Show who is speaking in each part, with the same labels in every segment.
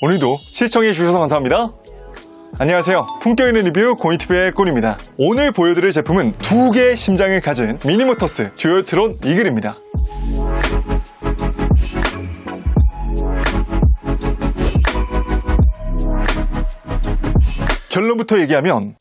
Speaker 1: 오늘도 시청해주셔서 감사합니다. 안녕하세요. 품격 있는 리뷰 공이TV의 꼴입니다. 오늘 보여드릴 제품은 두 개의 심장을 가진 미니모터스 듀얼트론 이글입니다. 결론부터 얘기하면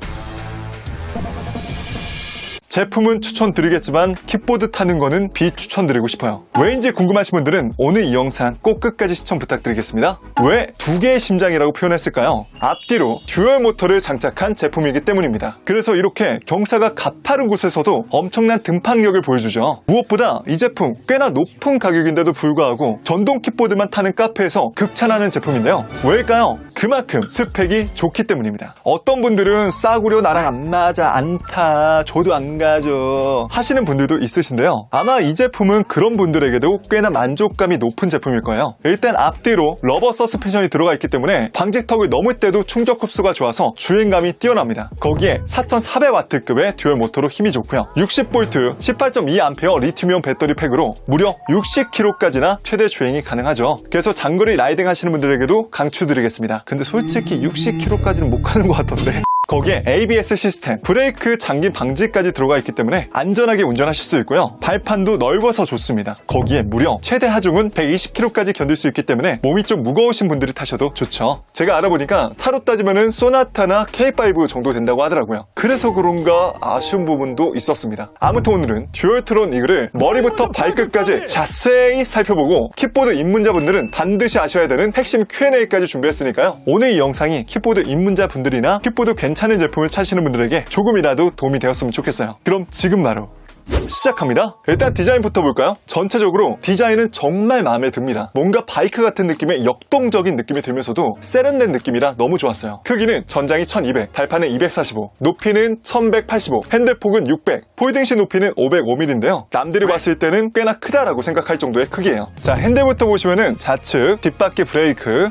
Speaker 1: 제품은 추천드리겠지만 킥보드 타는 거는 비추천드리고 싶어요. 왜인지 궁금하신 분들은 오늘 이 영상 꼭 끝까지 시청 부탁드리겠습니다. 왜 두 개의 심장이라고 표현했을까요? 앞뒤로 듀얼 모터를 장착한 제품이기 때문입니다. 그래서 이렇게 경사가 가파른 곳에서도 엄청난 등판력을 보여주죠. 무엇보다 이 제품 꽤나 높은 가격인데도 불구하고 전동 킥보드만 타는 카페에서 극찬하는 제품인데요. 왜일까요? 그만큼 스펙이 좋기 때문입니다. 어떤 분들은 싸구려 나랑 안 맞아, 안 타, 저도 안 가죠 하시는 분들도 있으신데요. 아마 이 제품은 그런 분들에게도 꽤나 만족감이 높은 제품일 거예요. 일단 앞뒤로 러버 서스펜션이 들어가 있기 때문에 방직턱을 넘을 때도 충격 흡수가 좋아서 주행감이 뛰어납니다. 거기에 4400W급의 듀얼 모터로 힘이 좋고요. 60V 18.2A 리튬이온 배터리 팩으로 무려 60km까지나 최대 주행이 가능하죠. 그래서 장거리 라이딩 하시는 분들에게도 강추드리겠습니다. 근데 솔직히 60km까지는 못 가는 것 같던데. 거기에 ABS 시스템, 브레이크 잠김 방지까지 들어가 있기 때문에 안전하게 운전하실 수 있고요. 발판도 넓어서 좋습니다. 거기에 무려 최대 하중은 120kg까지 견딜 수 있기 때문에 몸이 좀 무거우신 분들이 타셔도 좋죠. 제가 알아보니까 차로 따지면은 소나타나 K5 정도 된다고 하더라고요. 그래서 그런가 아쉬운 부분도 있었습니다. 아무튼 오늘은 듀얼트론 이글을 머리부터 발끝까지 자세히 살펴보고 킥보드 입문자분들은 반드시 아셔야 되는 핵심 Q&A까지 준비했으니까요. 오늘 이 영상이 킥보드 입문자분들이나 킥보드 괜찮은 제품을 찾으시는 분들에게 조금이라도 도움이 되었으면 좋겠어요. 그럼 지금 바로 시작합니다. 일단 디자인부터 볼까요? 전체적으로 디자인은 정말 마음에 듭니다. 뭔가 바이크 같은 느낌의 역동적인 느낌이 들면서도 세련된 느낌이라 너무 좋았어요. 크기는 전장이 1200, 달판은 245, 높이는 1185, 핸들폭은 600, 폴딩시 높이는 505mm인데요. 남들이 봤을 때는 꽤나 크다라고 생각할 정도의 크기예요. 자, 핸들부터 보시면은 좌측, 뒷바퀴 브레이크,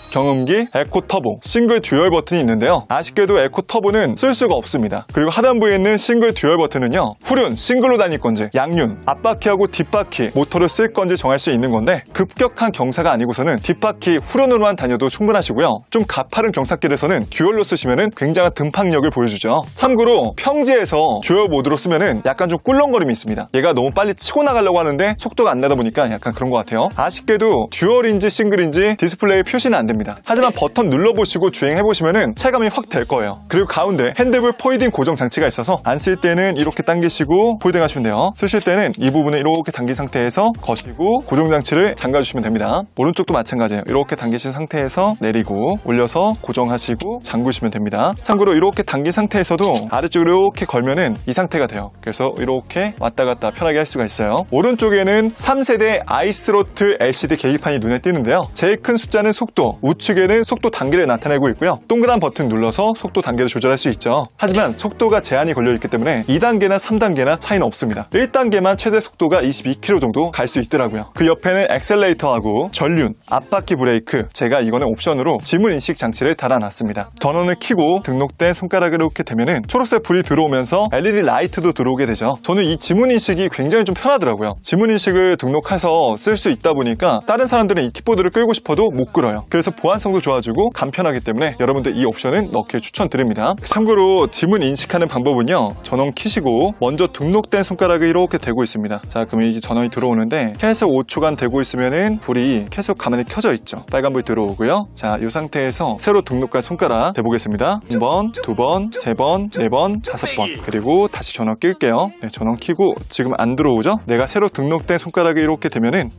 Speaker 1: 경음기, 에코 터보, 싱글 듀얼 버튼이 있는데요. 아쉽게도 에코 터보는 쓸 수가 없습니다. 그리고 하단부에 있는 싱글 듀얼 버튼은요, 후륜, 싱글로 다닐 건지 양륜, 앞바퀴하고 뒷바퀴 모터를 쓸 건지 정할 수 있는 건데 급격한 경사가 아니고서는 뒷바퀴 후륜으로만 다녀도 충분하시고요. 좀 가파른 경사길에서는 듀얼로 쓰시면은 굉장한 등판력을 보여주죠. 참고로 평지에서 듀얼 모드로 쓰면은 약간 좀 꿀렁거림이 있습니다. 얘가 너무 빨리 치고 나가려고 하는데 속도가 안 나다 보니까 약간 그런 것 같아요. 아쉽게도 듀얼인지 싱글인지 디스플레이에 표시는 안 됩니다. 하지만 버튼 눌러보시고 주행해보시면 체감이 확 될 거예요. 그리고 가운데 핸들볼 포이딩 고정 장치가 있어서 안 쓸 때는 이렇게 당기시고 포이딩 하시면 돼요. 쓰실 때는 이 부분을 이렇게 당긴 상태에서 거시고 고정 장치를 잠가주시면 됩니다. 오른쪽도 마찬가지예요. 이렇게 당기신 상태에서 내리고 올려서 고정하시고 잠그시면 됩니다. 참고로 이렇게 당긴 상태에서도 아래쪽으로 이렇게 걸면은 이 상태가 돼요. 그래서 이렇게 왔다 갔다 편하게 할 수가 있어요. 오른쪽에는 3세대 아이스로틀 LCD 계기판이 눈에 띄는데요. 제일 큰 숫자는 속도, 우측에는 속도 단계를 나타내고 있고요. 동그란 버튼 눌러서 속도 단계를 조절할 수 있죠. 하지만 속도가 제한이 걸려있기 때문에 2단계나 3단계나 차이는 없습니다. 1단계만 최대 속도가 22km 정도 갈 수 있더라고요. 그 옆에는 엑셀레이터하고 전륜, 앞바퀴 브레이크, 제가 이거는 옵션으로 지문 인식 장치를 달아놨습니다. 전원을 켜고 등록된 손가락을 이렇게 대면은 초록색 불이 들어오면서 LED 라이트도 들어오게 되죠. 저는 이 지문 인식이 굉장히 좀 편하더라고요. 지문 인식을 등록해서 쓸 수 있다 보니까 다른 사람들은 이 킥보드를 끌고 싶어도 못 끌어요. 그래서 보안성도 좋아지고 간편하기 때문에 여러분들 이 옵션은 넣기 추천드립니다. 참고로 지문 인식하는 방법은요, 전원 켜시고 먼저 등록된 손가락을 이렇게 대고 있습니다. 자, 그럼 이게 전원이 들어오는데 계속 5초간 대고 있으면은 불이 계속 가만히 켜져 있죠. 빨간불 들어오고요. 자, 이 상태에서 새로 등록한 손가락 대보겠습니다. 1번, 2번, 3번, 4번, 5번. 그리고 다시 전원 끌게요. 네, 전원 켜고 지금 안 들어오죠? 내가 새로 등록된 손가락을 이렇게 대면은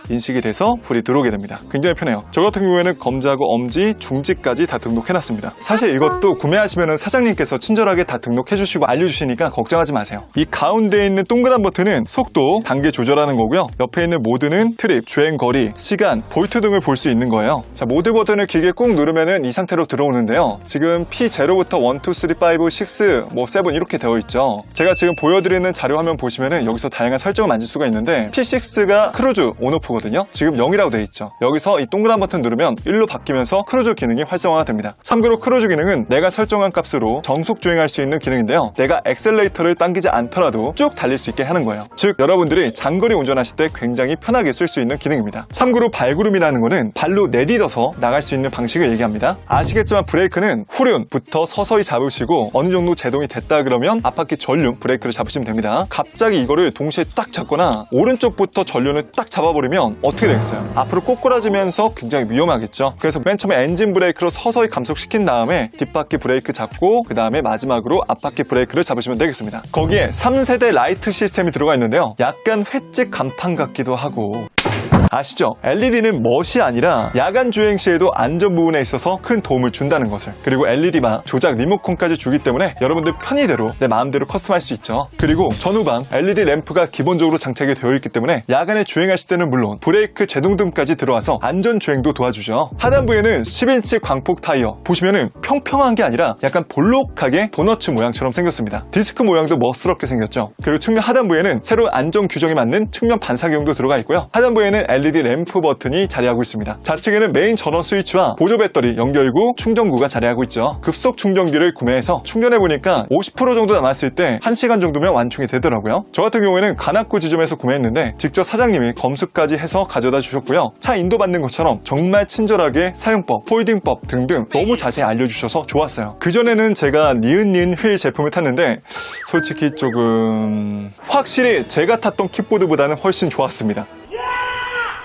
Speaker 1: 인식이 돼서 불이 들어오게 됩니다. 굉장히 편해요. 저 같은 경우에는 검지하고 엄지, 중지까지 다 등록해놨습니다. 사실 이것도 구매하시면 사장님께서 친절하게 다 등록해주시고 알려주시니까 걱정하지 마세요. 이 가운데에 있는 동그란 버튼은 속도, 단계 조절하는 거고요. 옆에 있는 모드는 트립, 주행거리, 시간, 볼트 등을 볼 수 있는 거예요. 자, 모드 버튼을 길게 꾹 누르면은 이 상태로 들어오는데요. 지금 P0부터 1, 2, 3, 5, 6, 7 이렇게 되어 있죠. 제가 지금 보여드리는 자료 화면 보시면은 여기서 다양한 설정을 만질 수가 있는데 P6가 크루즈, 온오프 F거든요. 지금 0이라고 되어 있죠. 여기서 이 동그란 버튼 누르면 1로 바뀌면서 크루즈 기능이 활성화가 됩니다. 참고로 크루즈 기능은 내가 설정한 값으로 정속 주행할 수 있는 기능인데요. 내가 엑셀레이터를 당기지 않더라도 쭉 달릴 수 있게 하는 거예요. 즉 여러분들이 장거리 운전하실 때 굉장히 편하게 쓸 수 있는 기능입니다. 참고로 발구름이라는 거는 발로 내딛어서 나갈 수 있는 방식을 얘기합니다. 아시겠지만 브레이크는 후륜부터 서서히 잡으시고 어느 정도 제동이 됐다 그러면 앞바퀴 전륜 브레이크를 잡으시면 됩니다. 갑자기 이거를 동시에 딱 잡거나 오른쪽부터 전륜을 딱 잡아버리면 어떻게 되겠어요? 앞으로 꼬꾸라지면서 굉장히 위험하겠죠. 그래서 맨 처음에 엔진 브레이크로 서서히 감속시킨 다음에 뒷바퀴 브레이크 잡고 그 다음에 마지막으로 앞바퀴 브레이크를 잡으시면 되겠습니다. 거기에 3세대 라이트 시스템이 들어가 있는데요. 약간 횟집 간판 같기도 하고 아시죠? LED는 멋이 아니라 야간 주행 시에도 안전 부분에 있어서 큰 도움을 준다는 것을, 그리고 LED만 조작 리모컨까지 주기 때문에 여러분들 편의대로 내 마음대로 커스텀할 수 있죠. 그리고 전후방 LED 램프가 기본적으로 장착이 되어 있기 때문에 야간에 주행하실 때는 물론 브레이크 제동등까지 들어와서 안전 주행도 도와주죠. 하단부에는 10인치 광폭 타이어, 보시면은 평평한 게 아니라 약간 볼록하게 도너츠 모양처럼 생겼습니다. 디스크 모양도 멋스럽게 생겼죠. 그리고 측면 하단부에는 새로운 안전 규정에 맞는 측면 반사경도 들어가 있고요. 하단부에는 LED 램프 버튼이 자리하고 있습니다. 좌측에는 메인 전원 스위치와 보조 배터리 연결구, 충전구가 자리하고 있죠. 급속 충전기를 구매해서 충전해보니까 50% 정도 남았을 때 1시간 정도면 완충이 되더라고요. 저 같은 경우에는 관악구 지점에서 구매했는데 직접 사장님이 검수까지 해서 가져다 주셨고요. 차 인도받는 것처럼 정말 친절하게 사용법, 폴딩법 등등 너무 자세히 알려주셔서 좋았어요. 그전에는 제가 니은니은 휠 제품을 탔는데 솔직히 조금 확실히 제가 탔던 킥보드보다는 훨씬 좋았습니다.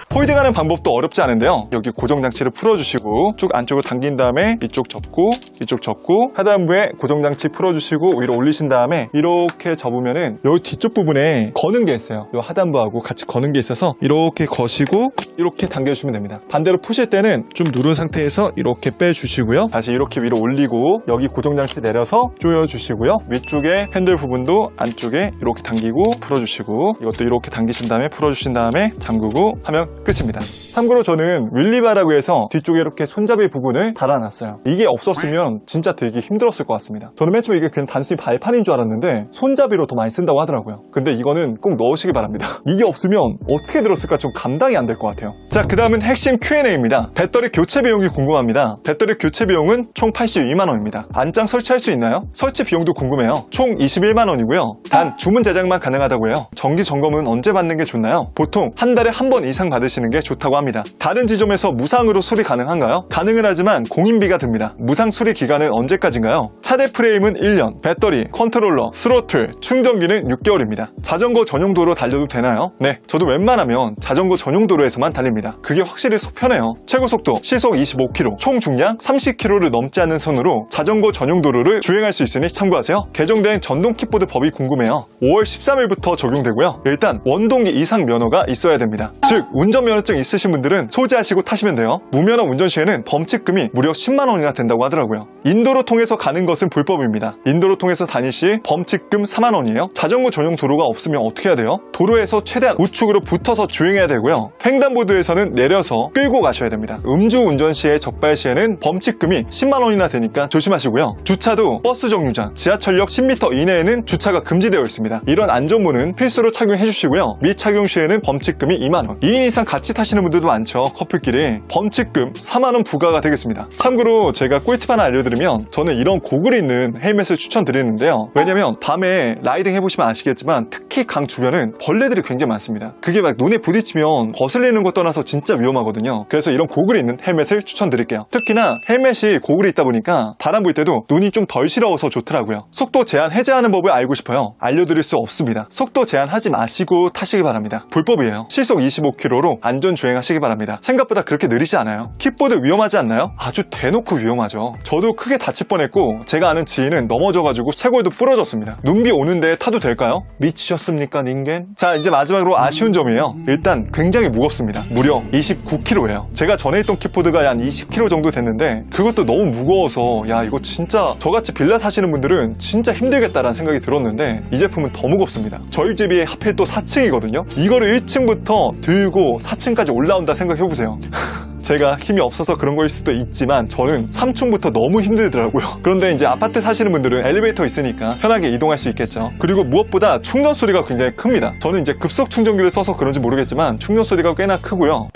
Speaker 1: 폴딩하는 방법도 어렵지 않은데요. 여기 고정장치를 풀어주시고 쭉 안쪽으로 당긴 다음에 이쪽 접고 이쪽 접고 하단부에 고정장치 풀어주시고 위로 올리신 다음에 이렇게 접으면은 여기 뒤쪽 부분에 거는 게 있어요. 이 하단부하고 같이 거는 게 있어서 이렇게 거시고 이렇게 당겨주시면 됩니다. 반대로 푸실 때는 좀 누른 상태에서 이렇게 빼주시고요. 다시 이렇게 위로 올리고 여기 고정장치 내려서 조여주시고요. 위쪽에 핸들 부분도 안쪽에 이렇게 당기고 풀어주시고 이것도 이렇게 당기신 다음에 풀어주신 다음에 잠그고 하면 끝입니다. 참고로 저는 윌리바라고 해서 뒤쪽에 이렇게 손잡이 부분을 달아놨어요. 이게 없었으면 진짜 되게 힘들었을 것 같습니다. 저는 맨 처음에 이게 그냥 단순히 발판인 줄 알았는데 손잡이로 더 많이 쓴다고 하더라고요. 근데 이거는 꼭 넣으시기 바랍니다. 이게 없으면 어떻게 들었을까 좀 감당이 안 될 것 같아요. 자, 그 다음은 핵심 Q&A입니다. 배터리 교체 비용이 궁금합니다. 배터리 교체 비용은 총 82만 원입니다. 안장 설치할 수 있나요? 설치 비용도 궁금해요. 총 21만 원이고요. 단 주문 제작만 가능하다고 해요. 정기 점검은 언제 받는 게 좋나요? 보통 한 달에 한 번 이상 받으시는 게 좋다고 합니다. 다른 지점에서 무상으로 수리 가능한가요? 가능은 하지만 공인비가 듭니다. 무상 수리 기간은 언제까지인가요? 차대 프레임은 1년, 배터리, 컨트롤러, 스로틀, 충전기는 6개월입니다. 자전거 전용도로 달려도 되나요? 네, 저도 웬만하면 자전거 전용도로에서만 달립니다. 그게 확실히 속 편해요. 최고 속도 시속 25km, 총 중량 30km를 넘지 않는 선으로 자전거 전용도로를 주행할 수 있으니 참고하세요. 개정된 전동 킥보드 법이 궁금해요. 5월 13일부터 적용되고요. 일단 원동기 이상 면허가 있어야 됩니다. 즉 운전면허증 있으신 분들은 소지하시고 타시면 돼요. 무면허 운전 시에는 범칙금이 무려 10만 원이나 된다고 하더라고요. 인도로 통해서 가는 것은 불법입니다. 인도로 통해서 다닐 시 범칙금 4만 원이에요. 자전거 전용 도로가 없으면 어떻게 해야 돼요? 도로에서 최대한 우측으로 붙어서 주행해야 되고요. 횡단보도에서는 내려서 끌고 가셔야 됩니다. 음주 운전 시에 적발 시에는 범칙금이 10만 원이나 되니까 조심하시고요. 주차도 버스 정류장, 지하철역 10m 이내에는 주차가 금지되어 있습니다. 이런 안전모는 필수로 착용해 주시고요. 미착용 시에는 범칙금이 2만 원. 2인 이상 같이 타시는 분들도 많죠. 커플끼리. 범칙금 4만 원 부과가 되겠습니다. 참고로 제가 꿀팁 하나 알려드리면 저는 이런 고글이 있는 헬멧을 추천드리는데요. 왜냐면 밤에 라이딩 해보시면 아시겠지만 특히 강 주변은 벌레들이 굉장히 많습니다. 그게 막 눈에 부딪히면 거슬리는 것 떠나서 진짜 위험하거든요. 그래서 이런 고글이 있는 헬멧을 추천드릴게요. 특히나 헬멧이 고글이 있다 보니까 바람 불 때도 눈이 좀 덜 시려워서 좋더라고요. 속도 제한 해제하는 법을 알고 싶어요. 알려드릴 수 없습니다. 속도 제한하지 마시고 타시기 바랍니다. 불법이에요. 시속 25km로 안전 주행하시기 바랍니다. 생각보다 그렇게 느리지 않아요. 킥보드 위험하지 않나요? 아주 대놓고 위험하죠. 저도 크게 다칠 뻔했고 제가 아는 지인은 넘어져가지고 쇄골도 부러졌습니다. 눈비 오는데 타도 될까요? 미치셨습니까 닌겐? 자, 이제 마지막으로 아쉬운 점이에요. 일단 굉장히 무겁습니다. 무려 29kg예요. 제가 전에 있던 킥보드가 한 20kg 정도 됐는데 그것도 너무 무거워서 야 이거 진짜 저같이 빌라 사시는 분들은 진짜 힘들겠다라는 생각이 들었는데 이 제품은 더 무겁습니다. 저희 집이 하필 또 4층이거든요. 이거를 1층부터 들고 4층까지 올라온다 생각해보세요. 제가 힘이 없어서 그런 거일 수도 있지만 저는 3층부터 너무 힘들더라고요. 그런데 이제 아파트 사시는 분들은 엘리베이터 있으니까 편하게 이동할 수 있겠죠. 그리고 무엇보다 충전 소리가 굉장히 큽니다. 저는 이제 급속 충전기를 써서 그런지 모르겠지만 충전 소리가 꽤나 크고요.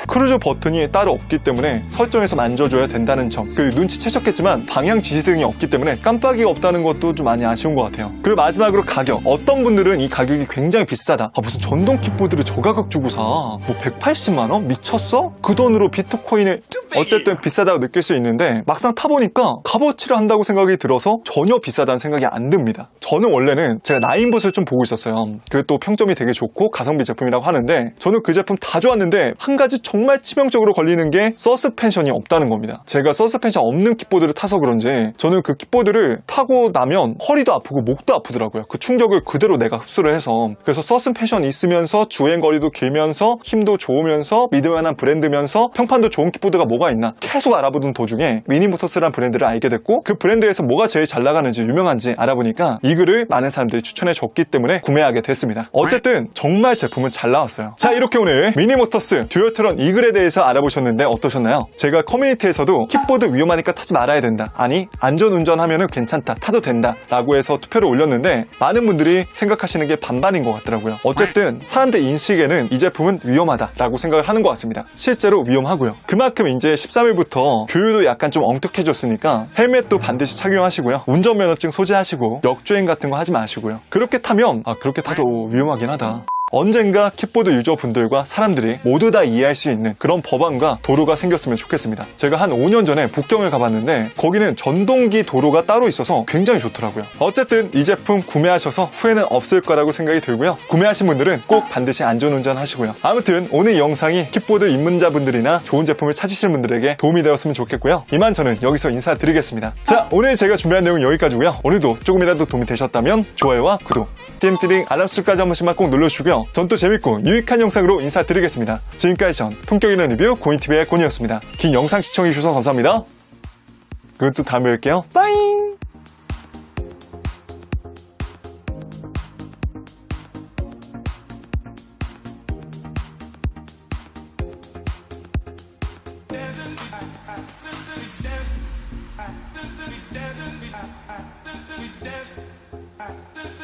Speaker 1: 크루즈 버튼이 따로 없기 때문에 설정에서 만져줘야 된다는 점, 그 눈치채셨겠지만 방향 지시등이 없기 때문에 깜빡이가 없다는 것도 좀 많이 아쉬운 것 같아요. 그리고 마지막으로 가격. 어떤 분들은 이 가격이 굉장히 비싸다, 무슨 전동 킥보드를 저 가격 주고 사, 뭐 180만원? 미쳤어? 그 돈으로 비트코인을, 어쨌든 비싸다고 느낄 수 있는데 막상 타보니까 값어치를 한다고 생각이 들어서 전혀 비싸다는 생각이 안 듭니다. 저는 원래는 제가 나인봇을 좀 보고 있었어요. 그 또 평점이 되게 좋고 가성비 제품이라고 하는데 저는 그 제품 다 좋았는데 한 가지 정말 치명적으로 걸리는 게 서스펜션이 없다는 겁니다. 제가 서스펜션 없는 킥보드를 타서 그런지 저는 그 킥보드를 타고 나면 허리도 아프고 목도 아프더라고요. 그 충격을 그대로 내가 흡수를 해서. 그래서 서스펜션이 있으면서 주행거리도 길면서 힘도 좋으면서 믿을만한 브랜드면서 평판도 좋은 킥보드가 뭐가 있나 계속 알아보던 도중에 미니모터스라는 브랜드를 알게 됐고, 그 브랜드에서 뭐가 제일 잘 나가는지 유명한지 알아보니까 이글을 많은 사람들이 추천해 줬기 때문에 구매하게 됐습니다. 어쨌든 정말 제품은 잘 나왔어요. 자, 이렇게 오늘 미니모터스 듀얼트론 이글에 대해서 알아보셨는데 어떠셨나요? 제가 커뮤니티에서도 킥보드 위험하니까 타지 말아야 된다, 아니 안전운전하면 괜찮다, 타도 된다 라고 해서 투표를 올렸는데 많은 분들이 생각하시는 게 반반인 것 같더라고요. 어쨌든 사람들 인식에는 이 제품은 위험하다 라고 생각을 하는 것 같습니다. 실제로 위험하고요. 그만큼 이제 13일부터 교육도 약간 좀 엄격해졌으니까 헬멧도 반드시 착용하시고요. 운전면허증 소지하시고 역주행 같은 거 하지 마시고요. 그렇게 타면 그렇게 타도 위험하긴 하다. 언젠가 킥보드 유저분들과 사람들이 모두 다 이해할 수 있는 그런 법안과 도로가 생겼으면 좋겠습니다. 제가 한 5년 전에 북경을 가봤는데 거기는 전동기 도로가 따로 있어서 굉장히 좋더라고요. 어쨌든 이 제품 구매하셔서 후회는 없을 거라고 생각이 들고요. 구매하신 분들은 꼭 반드시 안전운전 하시고요. 아무튼 오늘 이 영상이 킥보드 입문자분들이나 좋은 제품을 찾으시는 분들에게 도움이 되었으면 좋겠고요. 이만 저는 여기서 인사드리겠습니다. 자, 오늘 제가 준비한 내용은 여기까지고요. 오늘도 조금이라도 도움이 되셨다면 좋아요와 구독, 띠링띠링 알람 설정까지 한 번씩만 꼭 눌러주시고요. 전 또 재밌고 유익한 영상으로 인사드리겠습니다. 지금까지 전 품격 있는 리뷰 고인TV의 고니였습니다. 긴 영상 시청해주셔서 감사합니다. 그럼 또 다음에 뵐게요. 빠잉!
Speaker 2: We dance.